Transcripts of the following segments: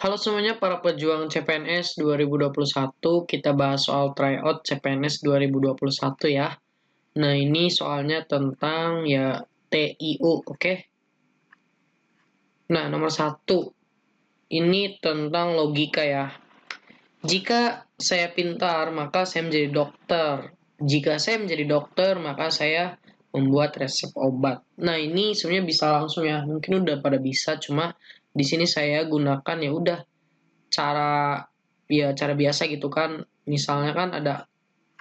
Halo semuanya para pejuang CPNS 2021, kita bahas soal tryout CPNS 2021 ya. Nah, ini soalnya tentang ya TIU, oke? Nah, nomor 1, ini tentang logika ya. Jika saya pintar, maka saya menjadi dokter. Jika saya menjadi dokter, maka saya membuat resep obat. Nah, ini sebenarnya bisa langsung ya. Mungkin udah pada bisa, cuma di sini saya gunakan ya udah cara cara biasa gitu kan. Misalnya kan ada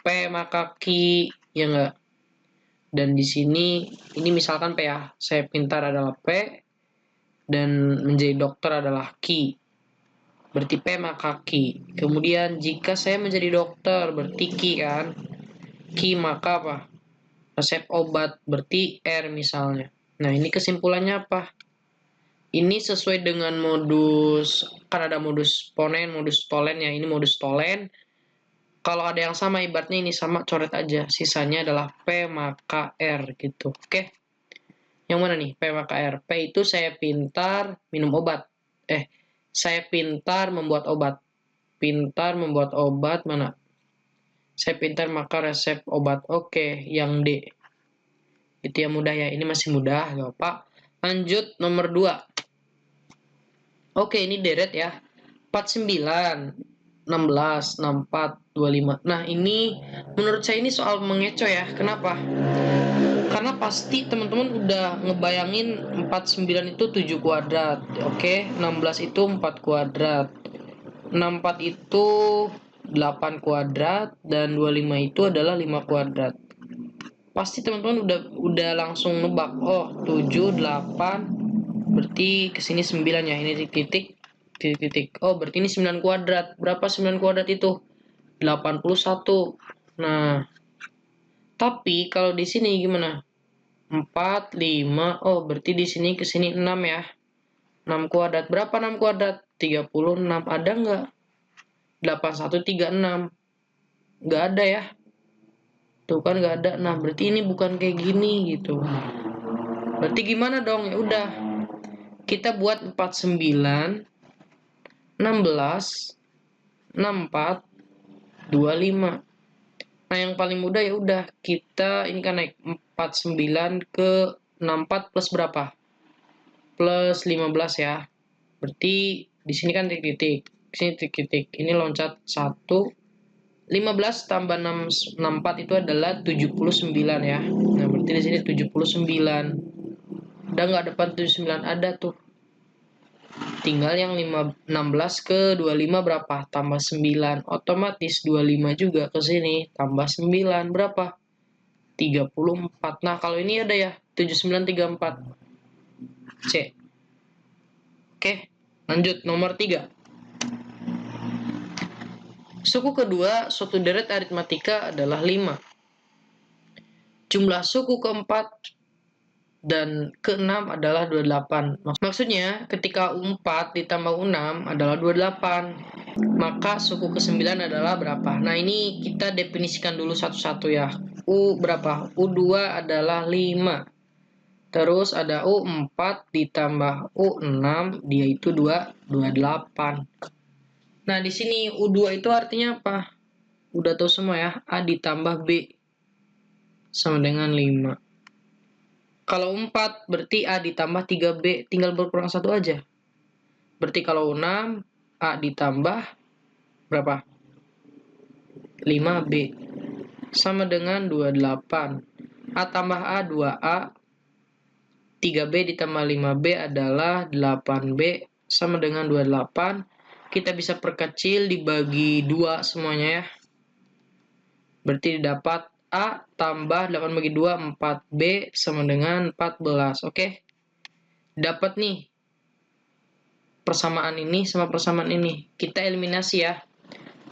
P maka Ki, ya enggak? Dan di sini ini misalkan P ya. Saya pintar adalah P dan menjadi dokter adalah Ki. Berarti P maka Ki. Kemudian jika saya menjadi dokter berarti Ki kan. Ki maka apa? Resep obat berarti R misalnya. Nah, ini kesimpulannya apa? Ini sesuai dengan modus, kan ada modus ponen, modus tolen ya. Ini modus tolen. Kalau ada yang sama, ibaratnya ini sama, coret aja. Sisanya adalah P maka R gitu. Oke. Yang mana nih? P maka R. P itu saya pintar minum obat. Saya pintar membuat obat. Pintar membuat obat mana? Saya pintar maka resep obat. Oke, yang D. Itu yang mudah ya. Ini masih mudah, gak apa. Lanjut nomor 2. Oke, ini deret ya. 49, 16, 64, 25. Nah, ini menurut saya ini soal mengecoh ya. Kenapa? Karena pasti teman-teman udah ngebayangin 49 itu 7 kuadrat. Oke, 16 itu 4 kuadrat. 64 itu 8 kuadrat dan 25 itu adalah 5 kuadrat. Pasti teman-teman udah langsung nebak. Oh, 7, 8 berarti kesini 9 ya. Ini titik. Oh, berarti ini 9 kuadrat. Berapa 9 kuadrat itu? 81. Nah, tapi kalau di sini gimana? 4, 5. Oh, berarti di sini ke sini 6 ya. 6 kuadrat. Berapa 6 kuadrat? 36. Ada nggak? 8136. Nggak ada ya. Tuh kan nggak ada. Nah, berarti ini bukan kayak gini gitu. Berarti gimana dong? Ya udah. Kita buat 49, 16, 64, 25. Nah, yang paling mudah ya udah kita ini kan naik 49 ke 64 plus berapa? Plus 15 ya. Berarti di sini kan titik-titik. Di sini titik-titik. Ini loncat 1. 15 tambah 64 itu adalah 79 ya. Nah, berarti di sini 79. Udah nggak depan 79 ada tuh. Tinggal yang 16 ke 25 berapa? Tambah 9. Otomatis 25 juga ke sini. Tambah 9 berapa? 34. Nah, kalau ini ada ya. 7934. C. Oke. Lanjut. Nomor 3. Suku kedua suatu deret aritmatika adalah 5. Jumlah suku keempat dan ke-6 adalah 28. Maksudnya, ketika U4 ditambah U6 adalah 28, maka suku ke-9 adalah berapa? Nah, ini kita definisikan dulu satu-satu ya. U berapa? U2 adalah 5. Terus ada U4 ditambah U6, dia itu 28. Nah, di sini U2 itu artinya apa? Udah tahu semua ya. A ditambah B sama dengan 5. Kalau 4 berarti A ditambah 3B, tinggal berkurang 1 aja. Berarti kalau 6, A ditambah berapa? 5B. Sama dengan 28. A tambah A, 2A. 3B ditambah 5B adalah 8B. Sama dengan 28. Kita bisa perkecil dibagi 2 semuanya ya. Berarti dapat A tambah 8 bagi 2, 4B sama dengan 14. Oke. Dapat nih persamaan ini sama persamaan ini. Kita eliminasi ya.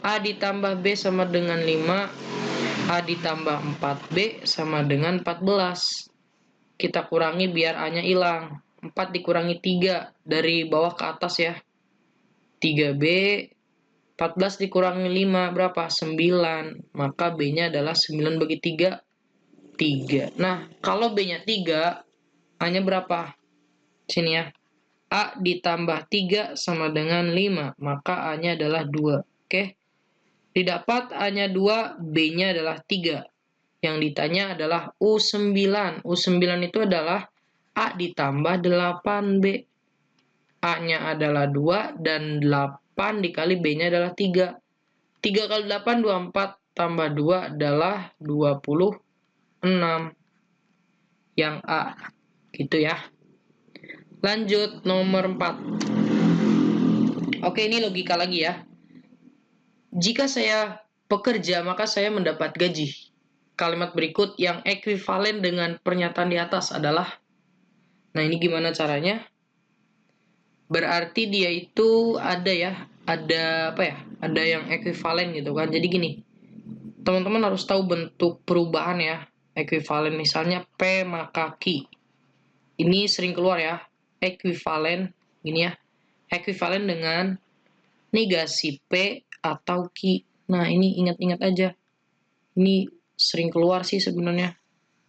A ditambah B sama dengan 5. A ditambah 4B sama dengan 14. Kita kurangi biar A-nya hilang. 4 dikurangi 3 dari bawah ke atas ya. 3B. 14 dikurangi 5 berapa? 9. Maka B-nya adalah 9 bagi 3. 3. Nah, kalau B-nya 3, A-nya berapa? Sini ya. A ditambah 3 sama dengan 5, maka A-nya adalah 2. Oke. Didapat A-nya 2, B-nya adalah 3. Yang ditanya adalah U9. U9 itu adalah A ditambah 8B. A-nya adalah 2 dan 8 dikali B-nya adalah 3. 3 kali 8, 24 tambah 2 adalah 26. Yang A. Gitu ya. Lanjut nomor 4. Oke, ini logika lagi ya. Jika saya pekerja, maka saya mendapat gaji. Kalimat berikut yang ekuivalen dengan pernyataan di atas adalah, nah ini gimana caranya? Berarti dia itu ada ya, ada apa ya? Ada yang ekuivalen gitu kan. Jadi gini, teman-teman harus tahu bentuk perubahan ya. Ekuivalen misalnya P maka Q. Ini sering keluar ya. Ekuivalen, gini ya. Ekuivalen dengan negasi P atau Q. Nah, ini ingat-ingat aja. Ini sering keluar sih sebenarnya.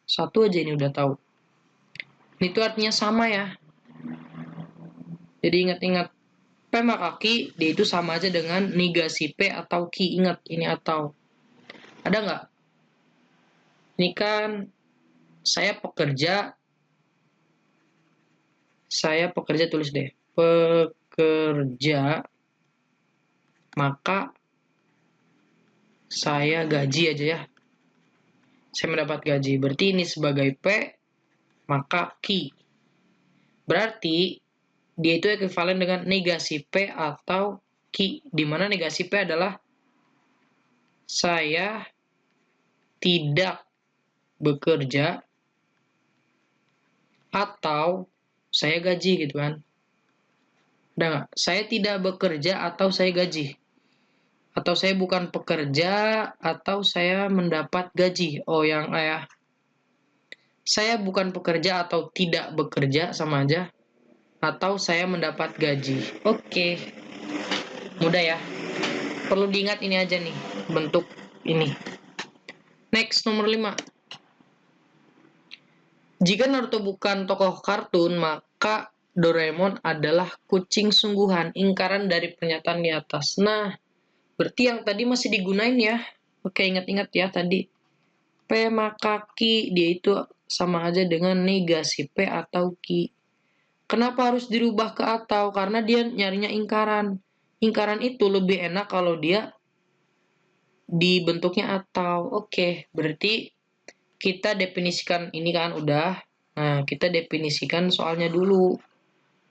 Satu aja ini udah tahu. Itu artinya sama ya. Jadi ingat-ingat. P maka Q, dia itu sama aja dengan negasi P atau Q. Ingat, ini atau. Ada nggak? Ini kan saya pekerja tulis deh. Pekerja, maka saya gaji aja ya. Saya mendapat gaji. Berarti ini sebagai P, maka Q. Berarti dia itu ekuivalen dengan negasi P atau Q. Di mana negasi P adalah saya tidak bekerja atau saya gaji gitu kan. Ada nggak? Saya tidak bekerja atau saya gaji. Atau saya bukan pekerja atau saya mendapat gaji. Oh, yang A ya. Saya bukan pekerja atau tidak bekerja sama aja. Atau saya mendapat gaji. Oke. Mudah ya. Perlu diingat ini aja nih. Bentuk ini. Next, nomor 5. Jika Naruto bukan tokoh kartun, maka Doraemon adalah kucing sungguhan. Ingkaran dari pernyataan di atas. Nah, berarti yang tadi masih digunain ya. Oke, ingat-ingat ya tadi. P maka Q, dia itu sama aja dengan negasi P atau Q. Kenapa harus dirubah ke atau? Karena dia nyarinya ingkaran. Ingkaran itu lebih enak kalau dia dibentuknya atau. Oke, berarti kita definisikan ini kan udah. Nah, kita definisikan soalnya dulu.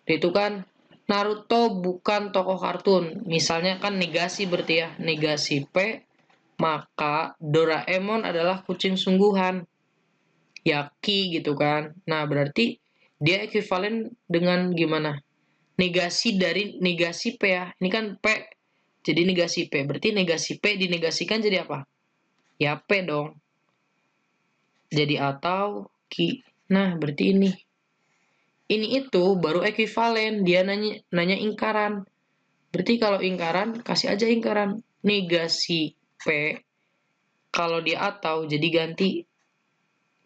Itu kan Naruto bukan tokoh kartun. Misalnya kan negasi berarti ya. Negasi P, maka Doraemon adalah kucing sungguhan. Yaki gitu kan. Nah, berarti dia ekuivalen dengan gimana? Negasi dari negasi P ya. Ini kan P. Jadi negasi P. Berarti negasi P dinegasikan jadi apa? Ya P dong. Jadi atau Q. Nah, berarti ini. Ini itu baru ekuivalen. Dia nanya ingkaran. Berarti kalau ingkaran, kasih aja ingkaran. Negasi P. Kalau dia atau, jadi ganti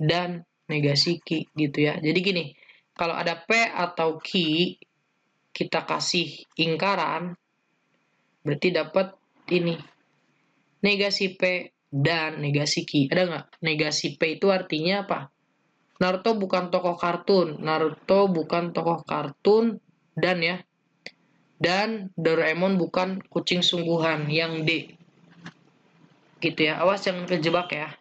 dan negasi Q gitu ya. Jadi gini, kalau ada P atau Q, kita kasih ingkaran, berarti dapat ini. Negasi P dan negasi Q. Ada nggak? Negasi P itu artinya apa? Naruto bukan tokoh kartun. Naruto bukan tokoh kartun dan ya. Dan Doraemon bukan kucing sungguhan. Yang D. Gitu ya. Awas jangan kejebak ya.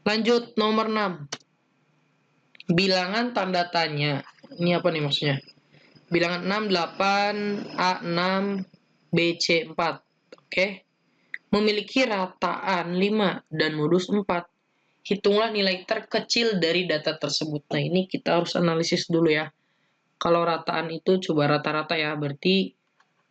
Lanjut nomor 6. Bilangan tanda tanya. Ini apa nih maksudnya? Bilangan 6, 8, A6, BC4. Oke. Memiliki rataan 5 dan modus 4. Hitunglah nilai terkecil dari data tersebut. Nah, ini kita harus analisis dulu ya. Kalau rataan itu coba rata-rata ya. Berarti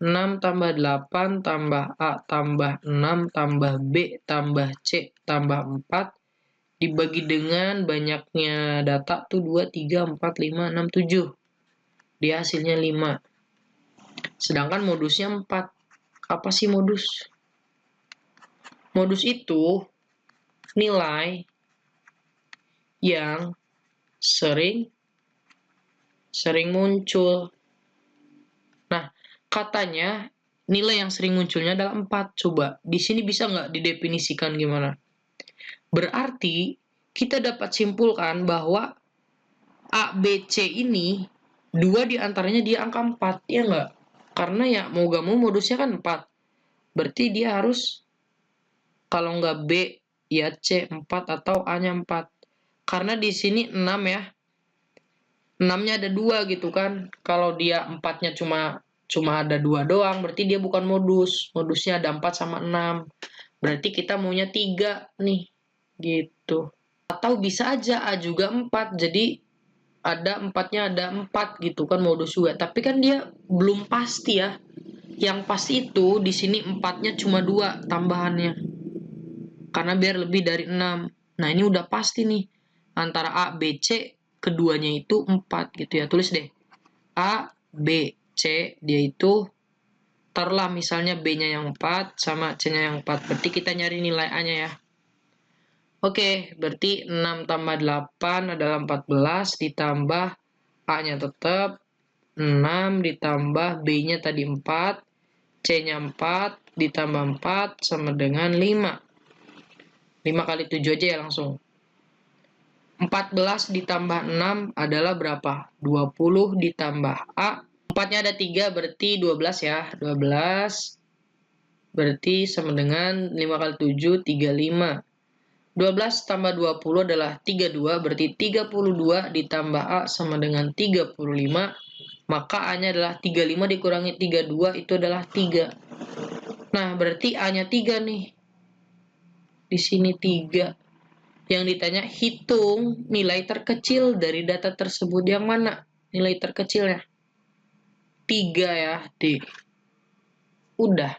6 tambah 8 tambah A tambah 6 tambah B tambah C tambah 4 dibagi dengan banyaknya data tuh 2, 3, 4, 5, 6, 7. Dia hasilnya 5. Sedangkan modusnya 4. Apa sih modus? Modus itu nilai yang sering muncul. katanya nilai yang sering munculnya adalah 4. Coba, di sini bisa nggak didefinisikan gimana? Berarti, kita dapat simpulkan bahwa A, B, C ini, 2 diantaranya dia angka 4, ya nggak? Karena ya mau gak mau modusnya kan 4. Berarti dia harus, kalau nggak B, ya C 4 atau A-nya 4. Karena di sini 6 ya. 6-nya ada 2 gitu kan. Kalau dia 4-nya cuma ada 2 doang, berarti dia bukan modus. Modusnya ada 4 sama 6. Berarti kita maunya 3 nih. Gitu. Atau bisa aja A juga 4. Jadi ada 4-nya ada 4 gitu kan modus juga. Tapi kan dia belum pasti ya. Yang pasti itu di sini 4-nya cuma 2 tambahannya. Karena biar lebih dari 6. Nah, ini udah pasti nih. Antara A, B, C, keduanya itu 4 gitu ya. Tulis deh. A, B, C, dia itu taruhlah misalnya B-nya yang 4 sama C-nya yang 4. Berarti kita nyari nilai A-nya ya. Oke, berarti 6 tambah 8 adalah 14 ditambah A-nya tetap 6 ditambah B-nya tadi 4, C-nya 4 ditambah 4 sama dengan 5. 5 kali 7 aja ya langsung. 14 ditambah 6 adalah berapa? 20 ditambah A. 4-nya ada 3 berarti 12 ya. 12 berarti sama dengan 5 kali 7, 35. 12 tambah 20 adalah 32, berarti 32 ditambah A sama dengan 35. Maka A-nya adalah 35 dikurangi 32 itu adalah 3. Nah, berarti A-nya 3 nih. Di sini 3. Yang ditanya, hitung nilai terkecil dari data tersebut. Yang mana nilai terkecilnya? 3 ya, D. Udah.